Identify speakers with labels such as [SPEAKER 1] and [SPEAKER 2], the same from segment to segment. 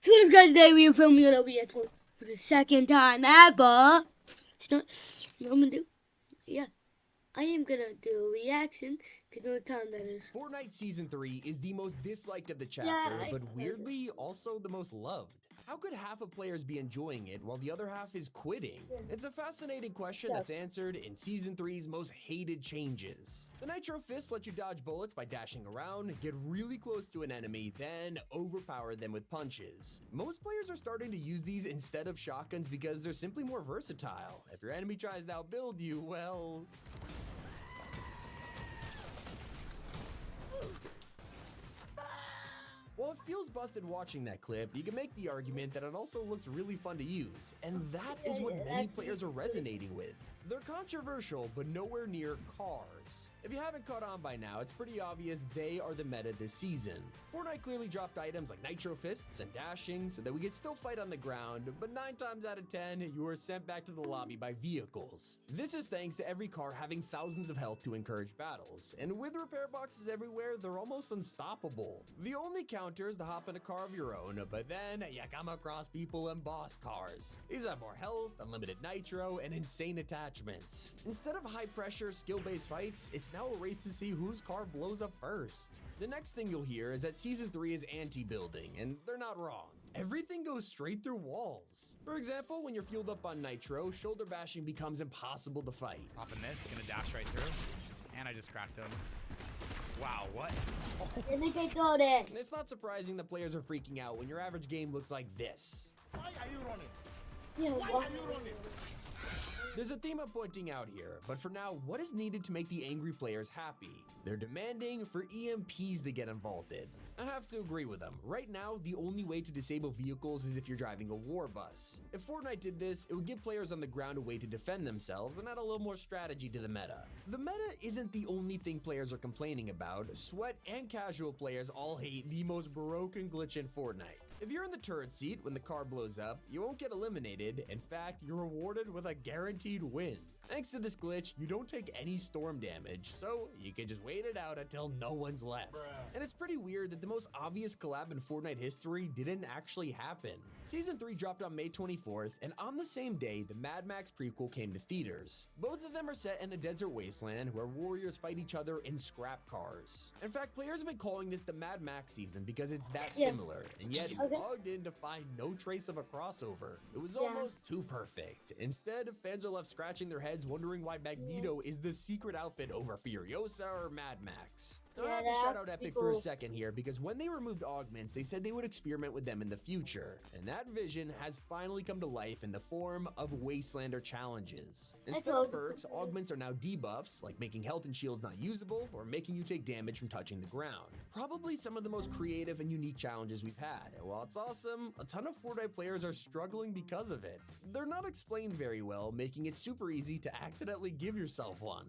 [SPEAKER 1] So guys, today we are filming an OBS one for the second time ever. I'm gonna do, yeah, I am gonna do a reaction to no time that is.
[SPEAKER 2] Fortnite Season 3 is the most disliked of the chapter,
[SPEAKER 1] Yeah,
[SPEAKER 2] but weirdly also the most loved. How could half of players be enjoying it while the other half is quitting?
[SPEAKER 1] Yeah.
[SPEAKER 2] It's a fascinating question that's answered in Season 3's most hated changes. The Nitro Fist lets you dodge bullets by dashing around, get really close to an enemy, then overpower them with punches. Most players are starting to use these instead of shotguns because they're simply more versatile. If your enemy tries to outbuild you, well... While it feels busted watching that clip, you can make the argument that it also looks really fun to use, and that is what many players are resonating with. They're controversial, but nowhere near cars. If you haven't caught on by now, it's pretty obvious they are the meta this season. Fortnite clearly dropped items like Nitro Fists and dashing so that we could still fight on the ground, but 9 times out of 10, you are sent back to the lobby by vehicles. This is thanks to every car having thousands of health to encourage battles, and with repair boxes everywhere, they're almost unstoppable. The only counter is to hop in a car of your own, but then you come across people in boss cars. These have more health, unlimited nitro, and insane attachments. Instead of high-pressure, skill-based fights, it's now a race to see whose car blows up first. The next thing you'll hear is that Season 3 is anti-building, and they're not wrong. Everything goes straight through walls. For example, when you're fueled up on nitro, shoulder bashing becomes impossible to fight.
[SPEAKER 3] Popping this, gonna dash right through. And I just cracked him. Wow, what?
[SPEAKER 1] I think I got it.
[SPEAKER 2] And it's not surprising that players are freaking out when your average game looks like this.
[SPEAKER 4] Why are you running?
[SPEAKER 1] Yeah,
[SPEAKER 4] Why
[SPEAKER 1] what?
[SPEAKER 4] are you running?
[SPEAKER 2] There's a theme I'm pointing out here, but for now, what is needed to make the angry players happy? They're demanding for EMPs to get involved in. I have to agree with them. Right now, the only way to disable vehicles is if you're driving a war bus. If Fortnite did this, it would give players on the ground a way to defend themselves and add a little more strategy to the meta. The meta isn't the only thing players are complaining about. Sweat and casual players all hate the most broken glitch in Fortnite. If you're in the turret seat when the car blows up, you won't get eliminated. In fact, you're rewarded with a guaranteed win. Thanks to this glitch, you don't take any storm damage, so you can just wait it out until no one's left. And it's pretty weird that the most obvious collab in Fortnite history didn't actually happen. Season 3 dropped on May 24th, and on the same day, the Mad Max prequel came to theaters. Both of them are set in a desert wasteland where warriors fight each other in scrap cars. In fact, players have been calling this the Mad Max season because it's that similar, and yet you logged in to find no trace of a crossover. It was almost too perfect. Instead, fans are left scratching their heads wondering why Magneto is the secret outfit over Furiosa or Mad Max. Now, I have to shout out Epic for a second here because when they removed augments, they said they would experiment with them in the future. And that vision has finally come to life in the form of Wastelander challenges. Instead of perks, augments are now debuffs, like making health and shields not usable or making you take damage from touching the ground. Probably some of the most creative and unique challenges we've had. And while it's awesome, a ton of Fortnite players are struggling because of it. They're not explained very well, making it super easy to accidentally give yourself one.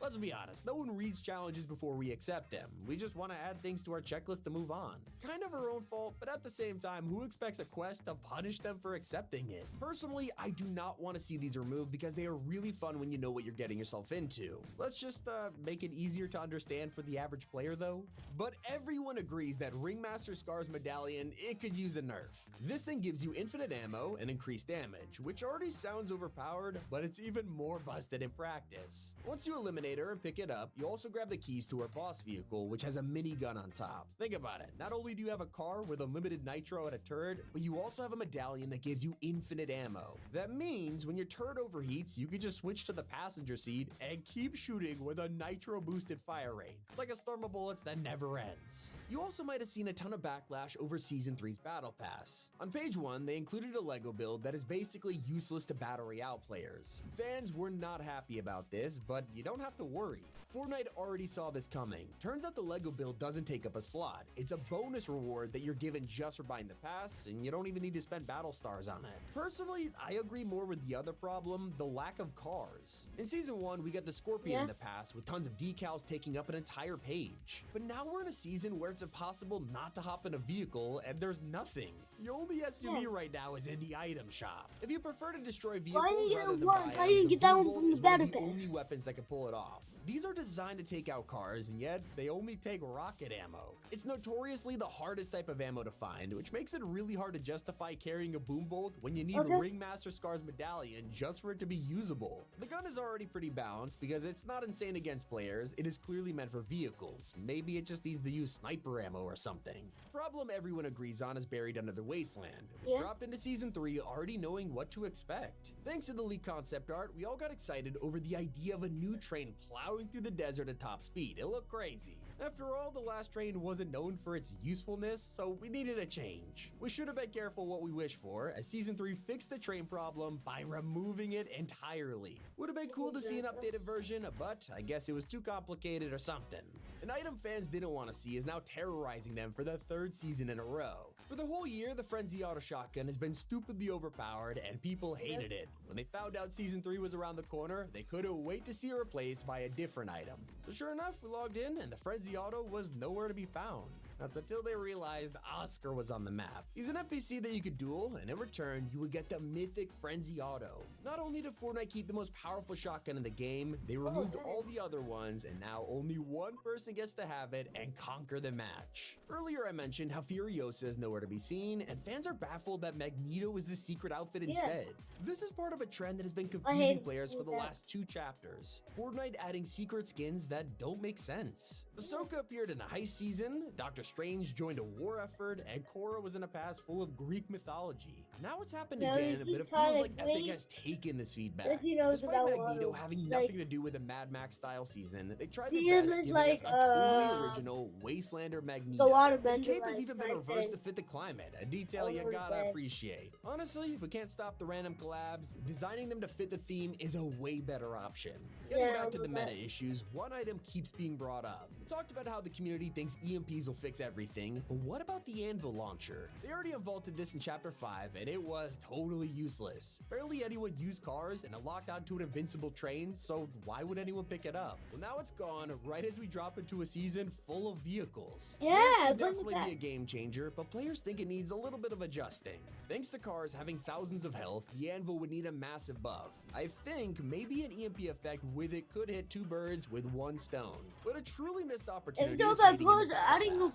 [SPEAKER 2] Let's be honest, no one reads challenges before we accept them. We just want to add things to our checklist to move on. Kind of our own fault, but at the same time, who expects a quest to punish them for accepting it? Personally, I do not want to see these removed because they are really fun when you know what you're getting yourself into. Let's just make it easier to understand for the average player though. But everyone agrees that Ringmaster Scar's medallion, it could use a nerf. This thing gives you infinite ammo and increased damage, which already sounds overpowered, but it's even more busted in practice. Once you eliminate her and pick it up, you also grab the keys to her boss vehicle, which has a minigun on top. Think about it. Not only do you have a car with unlimited nitro and a turret, but you also have a medallion that gives you infinite ammo. That means when your turret overheats, you can just switch to the passenger seat and keep shooting with a nitro boosted fire rate. It's like a storm of bullets that never ends. You also might have seen a ton of backlash over Season 3's Battle Pass. On page 1, they included a Lego build that is basically useless to Battle Royale players. Fans were not happy about this, but you don't have to worry. Fortnite already saw this coming. Turns out the Lego build doesn't take up a slot. It's a bonus reward that you're given just for buying the pass, and you don't even need to spend battle stars on it. Personally, I agree more with the other problem, the lack of cars. In Season 1, we got the Scorpion in the pass with tons of decals taking up an entire page. But now we're in a season where it's impossible not to hop in a vehicle, and there's nothing. The only SUV right now is in the item shop. If you prefer to destroy vehicles rather than buy them, the Blue Bolt is one of the only weapons that can pull it off. These are designed to take out cars, and yet they only take rocket ammo. It's notoriously the hardest type of ammo to find, which makes it really hard to justify carrying a boom bolt when you need Ringmaster Scar's medallion just for it to be usable. The gun is already pretty balanced because it's not insane against players, it is clearly meant for vehicles. Maybe it just needs to use sniper ammo or something. The problem everyone agrees on is buried under the wasteland. We dropped into Season 3 already knowing what to expect. Thanks to the leaked concept art, we all got excited over the idea of a new train plowing through the desert at top speed. It looked crazy. After all, the last train wasn't known for its usefulness, so we needed a change. We should have been careful what we wish for, as Season 3 fixed the train problem by removing it entirely. Would have been cool to see an updated version, but I guess it was too complicated or something. An item fans didn't want to see is now terrorizing them for the 3rd season in a row. For the whole year, the Frenzy Auto Shotgun has been stupidly overpowered and people hated it. When they found out Season 3 was around the corner, they couldn't wait to see it replaced by a different item. So sure enough, we logged in and the Frenzy Auto was nowhere to be found. That's until they realized Oscar was on the map. He's an NPC that you could duel, and in return, you would get the mythic Frenzy Auto. Not only did Fortnite keep the most powerful shotgun in the game, they removed all the other ones, and now only one person gets to have it and conquer the match. Earlier I mentioned how Furiosa is nowhere to be seen, and fans are baffled that Magneto is the secret outfit instead. This is part of a trend that has been confusing players for the last 2 chapters. Fortnite adding secret skins that don't make sense. Ahsoka appeared in a heist season, Doctor Strange joined a war effort, and Korra was in a past full of Greek mythology. Now it's happened again, but it feels like Epic has taken this feedback. Despite Magneto having nothing to do with a Mad Max style season, they tried their best giving us a totally original Wastelander Magneto. His cape has even been reversed to fit the climate, a detail you gotta appreciate. Honestly, if we can't stop the random collabs, designing them to fit the theme is a way better option. Getting back to the meta issues, one item keeps being brought up. We talked about how the community thinks EMPs will fix everything, but what about the Anvil launcher? They already unvaulted this in Chapter 5, and it was totally useless. Barely anyone used cars, and it locked onto an invincible train, so why would anyone pick it up? Well, now it's gone, right as we drop into a season full of vehicles. This will definitely be a game changer, but players think it needs a little bit of adjusting. Thanks to cars having thousands of health, the Anvil would need a massive buff. I think maybe an EMP effect with it could hit 2 birds with 1 stone, but a truly missed opportunity. When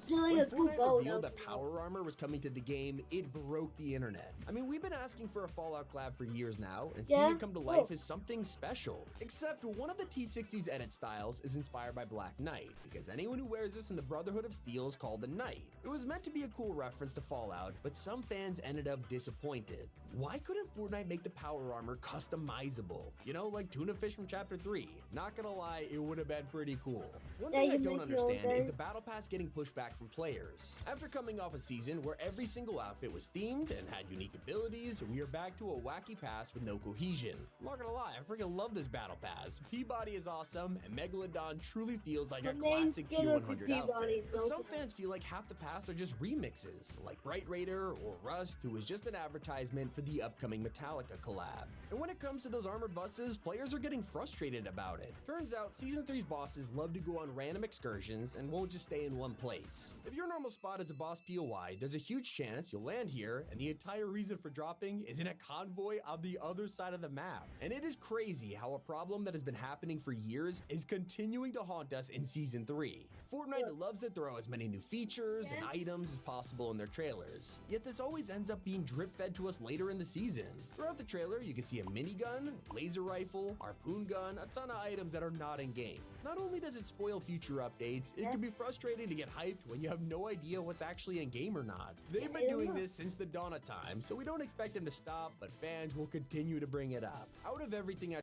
[SPEAKER 2] Fortnite revealed that power armor was coming to the game, it broke the internet. I mean, we've been asking for a Fallout collab for years now, and seeing it come to life is something special. Except one of the T60's edit styles is inspired by Black Knight, because anyone who wears this in the Brotherhood of Steel is called the Knight. It was meant to be a cool reference to Fallout, but some fans ended up disappointed. Why couldn't Fortnite make the power armor customizable? You know, like Tuna Fish from Chapter 3. Not gonna lie, it would have been pretty cool. One thing I don't understand is the Battle Pass getting pushed back from players. After coming off a season where every single outfit was themed and had unique abilities, we are back to a wacky pass with no cohesion. I'm not gonna lie, I freaking love this Battle Pass. Peabody is awesome, and Megalodon truly feels like a classic Tier 100 outfit. But some fans feel like half the pass are just remixes, like Bright Raider or Rust, who is just an advertisement for the upcoming Metallica collab. And when it comes to those armored buses, players are getting frustrated about it. Turns out, Season 3's bosses love to go on random excursions and won't just stay in one place. If your normal spot is a boss POI, there's a huge chance you'll land here, and the entire reason for dropping is in a convoy on the other side of the map. And it is crazy how a problem that has been happening for years is continuing to haunt us in Season 3. Fortnite loves to throw as many new features and items as possible in their trailers, yet this always ends up being drip-fed to us later in the season. Throughout the trailer, you can see a minigun, laser rifle, harpoon gun, a ton of items that are not in-game. Not only does it spoil future updates, it can be frustrating to get hyped when you have no idea what's actually in-game or not. They've been doing this since the dawn of time, so we don't expect them to stop, but fans will continue to bring it up. Out of everything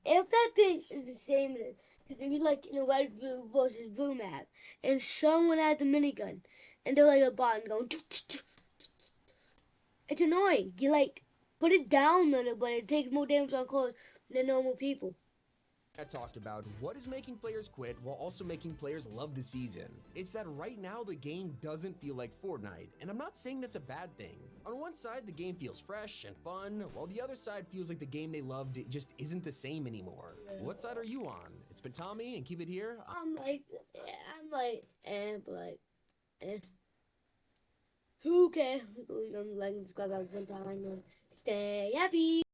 [SPEAKER 1] if that thing is the same as, because if you like in a Red Blue versus Blue map, and someone has a minigun, and they're like a bot and going, it's annoying. You like, put it down a little, but it takes more damage on close than normal people.
[SPEAKER 2] I talked about what is making players quit while also making players love the season. It's that right now the game doesn't feel like Fortnite, and I'm not saying that's a bad thing. On one side, the game feels fresh and fun, while the other side feels like the game they loved just isn't the same anymore. What side are you on? It's been Tommy, and keep it here.
[SPEAKER 1] I'm like, who cares? Stay happy.